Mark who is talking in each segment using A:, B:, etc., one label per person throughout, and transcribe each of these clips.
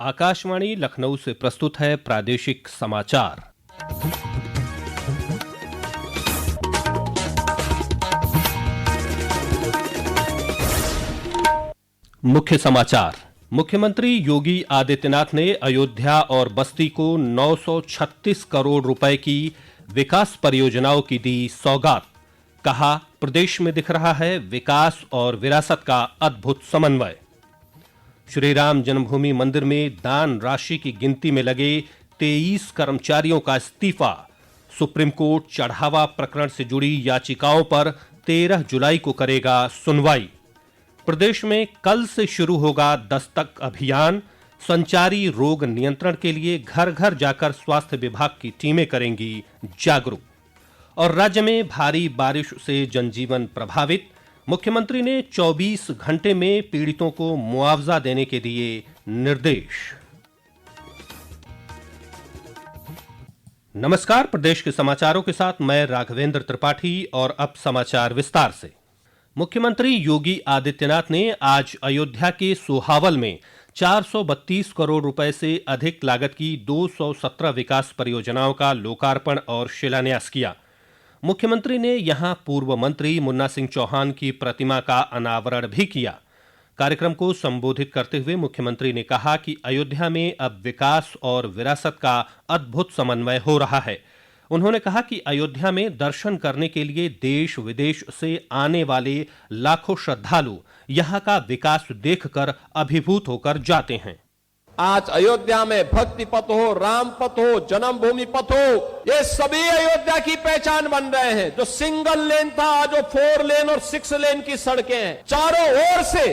A: आकाशवाणी लखनऊ से प्रस्तुत है प्रादेशिक समाचार। मुख्य समाचार। मुख्यमंत्री योगी आदित्यनाथ ने अयोध्या और बस्ती को 936 करोड़ रुपए की विकास परियोजनाओं की दी सौगात। कहा, प्रदेश में दिख रहा है विकास और विरासत का अद्भुत समन्वय। श्री राम जन्मभूमि मंदिर में दान राशि की गिनती में लगे 23 कर्मचारियों का इस्तीफा। सुप्रीम कोर्ट चढ़ावा प्रकरण से जुड़ी याचिकाओं पर 13 जुलाई को करेगा सुनवाई। प्रदेश में कल से शुरू होगा दस्तक अभियान। संचारी रोग नियंत्रण के लिए घर घर जाकर स्वास्थ्य विभाग की टीमें करेंगी जागरूक। और राज्य में भारी बारिश से जनजीवन प्रभावित। मुख्यमंत्री ने 24 घंटे में पीड़ितों को मुआवजा देने के दिए निर्देश। नमस्कार, प्रदेश के समाचारों के साथ मैं राघवेंद्र त्रिपाठी और अब समाचार विस्तार से। मुख्यमंत्री योगी आदित्यनाथ ने आज अयोध्या के सोहावल में 432 करोड़ रुपए से अधिक लागत की 217 विकास परियोजनाओं का लोकार्पण और शिलान्यास किया। मुख्यमंत्री ने यहां पूर्व मंत्री मुन्ना सिंह चौहान की प्रतिमा का अनावरण भी किया। कार्यक्रम को संबोधित करते हुए मुख्यमंत्री ने कहा कि अयोध्या में अब विकास और विरासत का अद्भुत समन्वय हो रहा है। उन्होंने कहा कि अयोध्या में दर्शन करने के लिए देश विदेश से आने वाले लाखों श्रद्धालु यहां का विकास देखकर अभिभूत होकर जाते हैं।
B: आज अयोध्या में भक्ति पथ हो, राम पथ हो, जन्मभूमि पथ हो, ये सभी अयोध्या की पहचान बन रहे हैं। जो सिंगल लेन था, जो 4 लेन और 6 लेन की सड़कें हैं, चारों ओर से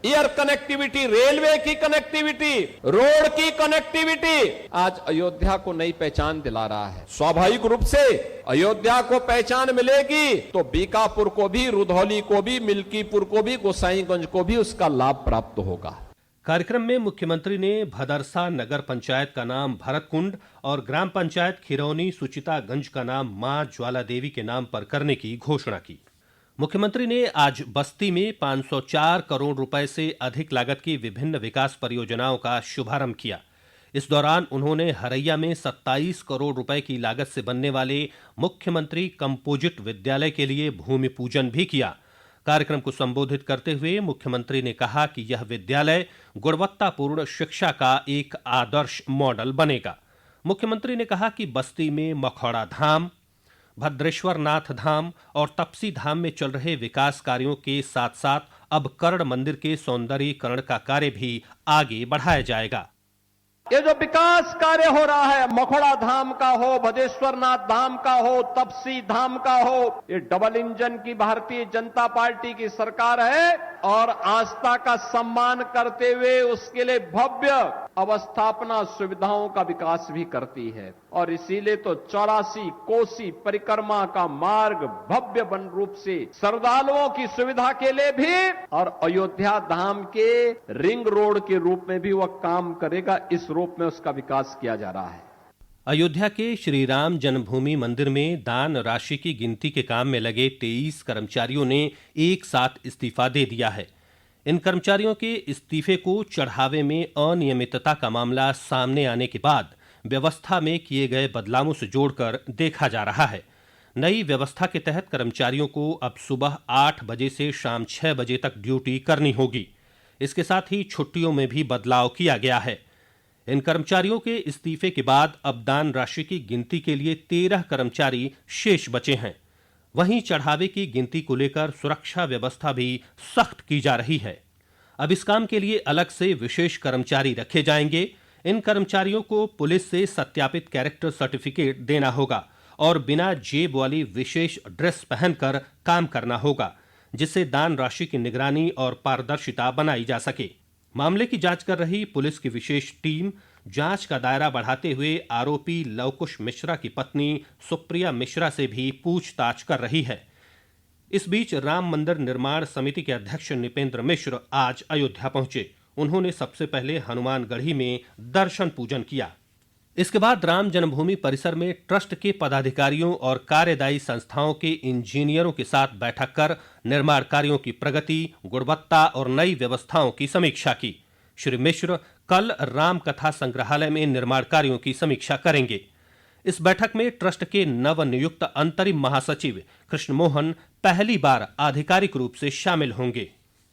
B: एयर कनेक्टिविटी, रेलवे की कनेक्टिविटी, रोड की कनेक्टिविटी आज अयोध्या को नई पहचान दिला रहा है। स्वाभाविक रूप से अयोध्या को पहचान मिलेगी तो बीकापुर को भी, रुधौली को भी, मिल्कीपुर को भी, गोसाईगंज को भी उसका लाभ प्राप्त होगा।
A: कार्यक्रम में मुख्यमंत्री ने भदरसा नगर पंचायत का नाम भरतकुंड और ग्राम पंचायत खिरौनी सुचितागंज का नाम मां ज्वाला देवी के नाम पर करने की घोषणा की। मुख्यमंत्री ने आज बस्ती में 504 करोड़ रुपए से अधिक लागत की विभिन्न विकास परियोजनाओं का शुभारंभ किया। इस दौरान उन्होंने हरैया में 27 करोड़ रुपए की लागत से बनने वाले मुख्यमंत्री कंपोजिट विद्यालय के लिए भूमि पूजन भी किया। कार्यक्रम को संबोधित करते हुए मुख्यमंत्री ने कहा कि यह विद्यालय गुणवत्तापूर्ण शिक्षा का एक आदर्श मॉडल बनेगा। मुख्यमंत्री ने कहा कि बस्ती में मखौड़ा धाम, भद्रेश्वर नाथ धाम और तपसी धाम में चल रहे विकास कार्यों के साथ साथ अब कर्ण मंदिर के सौंदर्यीकरण का कार्य भी आगे बढ़ाया जाएगा।
B: ये जो विकास कार्य हो रहा है, मखोड़ा धाम का हो, भदेश्वर नाथ धाम का हो, तपसी धाम का हो, ये डबल इंजन की भारतीय जनता पार्टी की सरकार है और आस्था का सम्मान करते हुए उसके लिए भव्य अवस्थापना सुविधाओं का विकास भी करती है। और इसीलिए तो 84 कोसी परिक्रमा का मार्ग भव्य बन रूप से श्रद्धालुओं की सुविधा के लिए भी और अयोध्या धाम के रिंग रोड के रूप में भी वह काम करेगा। इस रूप में उसका विकास किया जा रहा है।
A: अयोध्या के श्री राम जन्मभूमि मंदिर में दान राशि की गिनती के काम में लगे 23 कर्मचारियों ने एक साथ इस्तीफा दे दिया है। इन कर्मचारियों के इस्तीफे को चढ़ावे में अनियमितता का मामला सामने आने के बाद व्यवस्था में किए गए बदलावों से जोड़कर देखा जा रहा है। नई व्यवस्था के तहत कर्मचारियों को अब सुबह 8 बजे से शाम 6 बजे तक ड्यूटी करनी होगी। इसके साथ ही छुट्टियों में भी बदलाव किया गया है। इन कर्मचारियों के इस्तीफे के बाद अब दान राशि की गिनती के लिए 13 कर्मचारी शेष बचे हैं। वहीं चढ़ावे की गिनती को लेकर सुरक्षा व्यवस्था भी सख्त की जा रही है। अब इस काम के लिए अलग से विशेष कर्मचारी रखे जाएंगे। इन कर्मचारियों को पुलिस से सत्यापित कैरेक्टर सर्टिफिकेट देना होगा और बिना जेब वाली विशेष ड्रेस पहनकर काम करना होगा, जिससे दान राशि की निगरानी और पारदर्शिता बनाई जा सके। मामले की जांच कर रही पुलिस की विशेष टीम जांच का दायरा बढ़ाते हुए आरोपी लवकुश मिश्रा की पत्नी सुप्रिया मिश्रा से भी पूछताछ कर रही है। इस बीच राम मंदिर निर्माण समिति के अध्यक्ष निपेंद्र मिश्र आज अयोध्या पहुंचे। उन्होंने सबसे पहले हनुमानगढ़ी में दर्शन पूजन किया। इसके बाद राम जन्मभूमि परिसर में ट्रस्ट के पदाधिकारियों और कार्यदायी संस्थाओं के इंजीनियरों के साथ बैठक कर निर्माण कार्यों की प्रगति, गुणवत्ता और नई व्यवस्थाओं की समीक्षा की। श्री मिश्र कल राम कथा संग्रहालय में निर्माण कार्यों की समीक्षा करेंगे। इस बैठक में ट्रस्ट के नवनियुक्त अंतरिम महासचिव कृष्ण मोहन पहली बार आधिकारिक रूप से शामिल होंगे।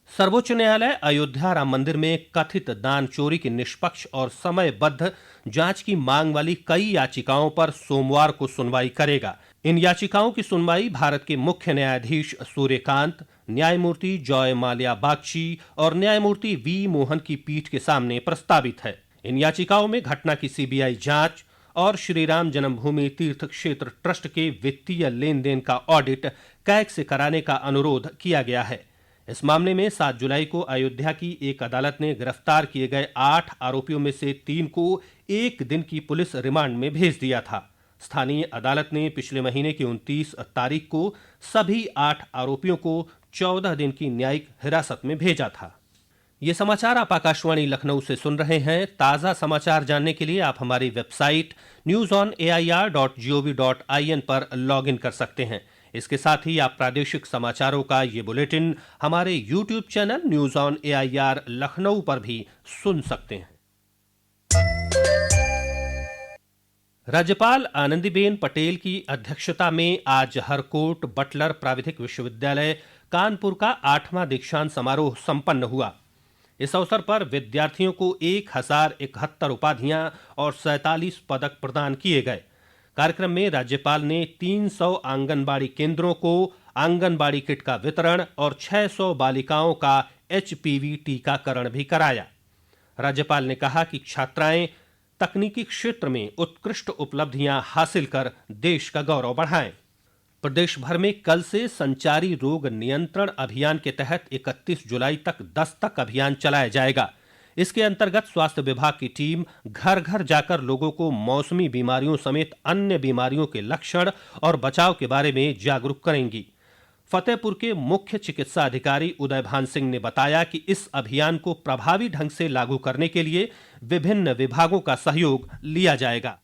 A: सर्वोच्च न्यायालय अयोध्या राम मंदिर में कथित दान चोरी की निष्पक्ष और समयबद्ध जांच की मांग वाली कई याचिकाओं पर सोमवार को सुनवाई करेगा। इन याचिकाओं की सुनवाई भारत के मुख्य न्यायाधीश सूर्यकांत, न्यायमूर्ति जॉय माल्या बागची और न्यायमूर्ति वी मोहन की पीठ के सामने प्रस्तावित है। इन याचिकाओं में घटना की सीबीआई जांच और श्री राम जन्मभूमि तीर्थ क्षेत्र ट्रस्ट के वित्तीय लेन देन का ऑडिट कैग से कराने का अनुरोध किया गया है। इस मामले में 7 जुलाई को अयोध्या की एक अदालत ने गिरफ्तार किए गए 8 आरोपियों में से 3 को 1 दिन की पुलिस रिमांड में भेज दिया था। स्थानीय अदालत ने पिछले महीने की 29 तारीख को सभी 8 आरोपियों को 14 दिन की न्यायिक हिरासत में भेजा था। ये समाचार आप आकाशवाणी लखनऊ से सुन रहे हैं। ताज़ा समाचार जानने के लिए आप हमारी वेबसाइट newsonair.gov.in पर लॉगिन कर सकते हैं। इसके साथ ही आप प्रादेशिक समाचारों का ये बुलेटिन हमारे YouTube channel news on AIR Lucknow पर भी सुन सकते हैं। राज्यपाल आनंदीबेन पटेल की अध्यक्षता में आज हरकोट बटलर प्राविधिक विश्वविद्यालय कानपुर का 8वां दीक्षांत समारोह संपन्न हुआ। इस अवसर पर विद्यार्थियों को 1071 उपाधियां और 47 पदक प्रदान किए गए। कार्यक्रम में राज्यपाल ने 300 आंगनबाड़ी केंद्रों को आंगनबाड़ी किट का वितरण और 600 बालिकाओं का HPV टीकाकरण भी कराया। राज्यपाल ने कहा कि छात्राएं तकनीकी क्षेत्र में उत्कृष्ट उपलब्धियां हासिल कर देश का गौरव बढ़ाएं। प्रदेश भर में कल से संचारी रोग नियंत्रण अभियान के तहत 31 जुलाई तक दस्तक अभियान चलाया जाएगा। इसके अंतर्गत स्वास्थ्य विभाग की टीम घर घर जाकर लोगों को मौसमी बीमारियों समेत अन्य बीमारियों के लक्षण और बचाव के बारे में जागरूक करेंगी। फतेहपुर के मुख्य चिकित्सा अधिकारी उदयभान सिंह ने बताया कि इस अभियान को प्रभावी ढंग से लागू करने के लिए विभिन्न विभागों का सहयोग लिया जाएगा।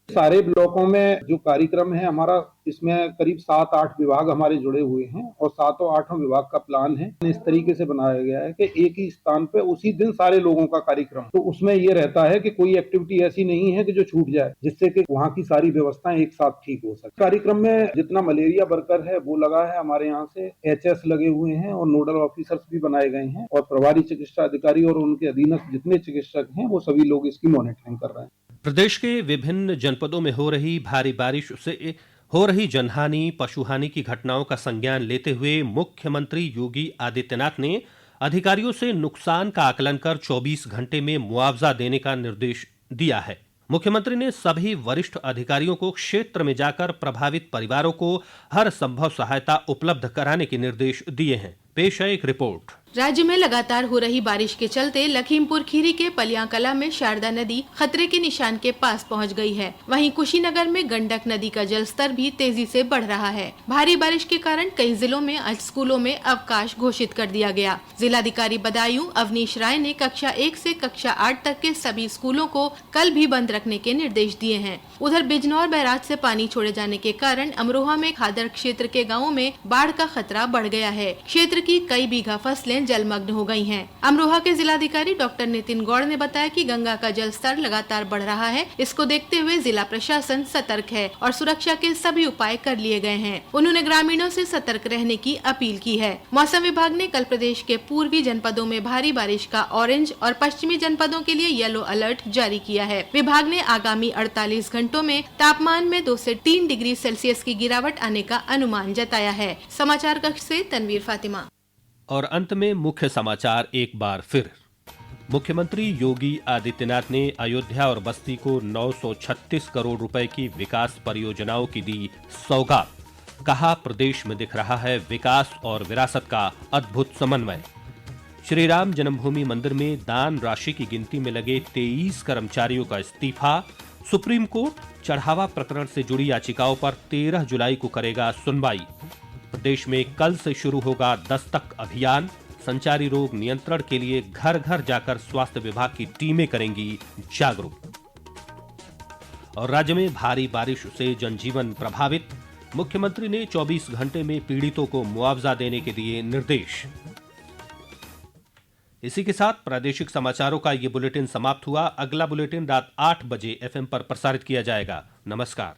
C: सारे ब्लॉकों में जो कार्यक्रम है हमारा, इसमें करीब 7-8 विभाग हमारे जुड़े हुए हैं और 7-8 विभाग का प्लान है। इस तरीके से बनाया गया है कि एक ही स्थान पे उसी दिन सारे लोगों का कार्यक्रम, तो उसमें ये रहता है कि कोई एक्टिविटी ऐसी नहीं है कि जो छूट जाए, जिससे कि वहाँ की सारी व्यवस्थाएं एक साथ ठीक हो सके। कार्यक्रम में जितना मलेरिया वर्कर है वो लगा है, हमारे यहाँ से HS लगे हुए हैं और नोडल ऑफिसर्स भी बनाए गए हैं और प्रभारी चिकित्सा अधिकारी और उनके अधीनस्थ जितने चिकित्सक हैं वो सभी लोग इसकी मॉनिटरिंग कर रहे हैं।
A: प्रदेश के विभिन्न जनपदों में हो रही भारी बारिश से हो रही जनहानि, पशुहानि की घटनाओं का संज्ञान लेते हुए मुख्यमंत्री योगी आदित्यनाथ ने अधिकारियों से नुकसान का आकलन कर 24 घंटे में मुआवजा देने का निर्देश दिया है। मुख्यमंत्री ने सभी वरिष्ठ अधिकारियों को क्षेत्र में जाकर प्रभावित परिवारों को हर संभव सहायता उपलब्ध कराने के निर्देश दिए हैं। पेश है एक रिपोर्ट।
D: राज्य में लगातार हो रही बारिश के चलते लखीमपुर खीरी के पलिया कला में शारदा नदी खतरे के निशान के पास पहुंच गई है। वहीं कुशीनगर में गंडक नदी का जलस्तर भी तेजी से बढ़ रहा है। भारी बारिश के कारण कई जिलों में आज स्कूलों में अवकाश घोषित कर दिया गया। जिलाधिकारी बदायूं अवनीश राय ने कक्षा 1 से कक्षा 8 तक के सभी स्कूलों को कल भी बंद रखने के निर्देश दिए हैं। उधर बिजनौर बैराज से पानी छोड़े जाने के कारण अमरोहा में खादर क्षेत्र के गाँवों में बाढ़ का खतरा बढ़ गया है। क्षेत्र की कई बीघा फसलें जलमग्न हो गई हैं। अमरोहा के जिलाधिकारी डॉक्टर नितिन गौड़ ने बताया कि गंगा का जलस्तर लगातार बढ़ रहा है। इसको देखते हुए जिला प्रशासन सतर्क है और सुरक्षा के सभी उपाय कर लिए गए हैं। उन्होंने ग्रामीणों से सतर्क रहने की अपील की है। मौसम विभाग ने कल प्रदेश के पूर्वी जनपदों में भारी बारिश का ऑरेंज और पश्चिमी जनपदों के लिए येलो अलर्ट जारी किया है। विभाग ने आगामी 48 घंटों में तापमान में 2 से 3 डिग्री सेल्सियस की गिरावट आने का अनुमान जताया है। समाचार कक्ष से तनवीर फातिमा।
A: और अंत में मुख्य समाचार एक बार फिर। मुख्यमंत्री योगी आदित्यनाथ ने अयोध्या और बस्ती को 936 करोड़ रुपए की विकास परियोजनाओं की दी सौगात। कहा, प्रदेश में दिख रहा है विकास और विरासत का अद्भुत समन्वय। श्री राम जन्मभूमि मंदिर में दान राशि की गिनती में लगे 23 कर्मचारियों का इस्तीफा। सुप्रीम कोर्ट चढ़ावा प्रकरण से जुड़ी याचिकाओं पर 13 जुलाई को करेगा सुनवाई। प्रदेश में कल से शुरू होगा दस्तक अभियान। संचारी रोग नियंत्रण के लिए घर घर जाकर स्वास्थ्य विभाग की टीमें करेंगी जागरूक। और राज्य में भारी बारिश से जनजीवन प्रभावित। मुख्यमंत्री ने 24 घंटे में पीड़ितों को मुआवजा देने के दिए निर्देश। इसी के साथ प्रादेशिक समाचारों का ये बुलेटिन समाप्त हुआ। अगला बुलेटिन रात 8 बजे FM पर प्रसारित किया जाएगा। नमस्कार।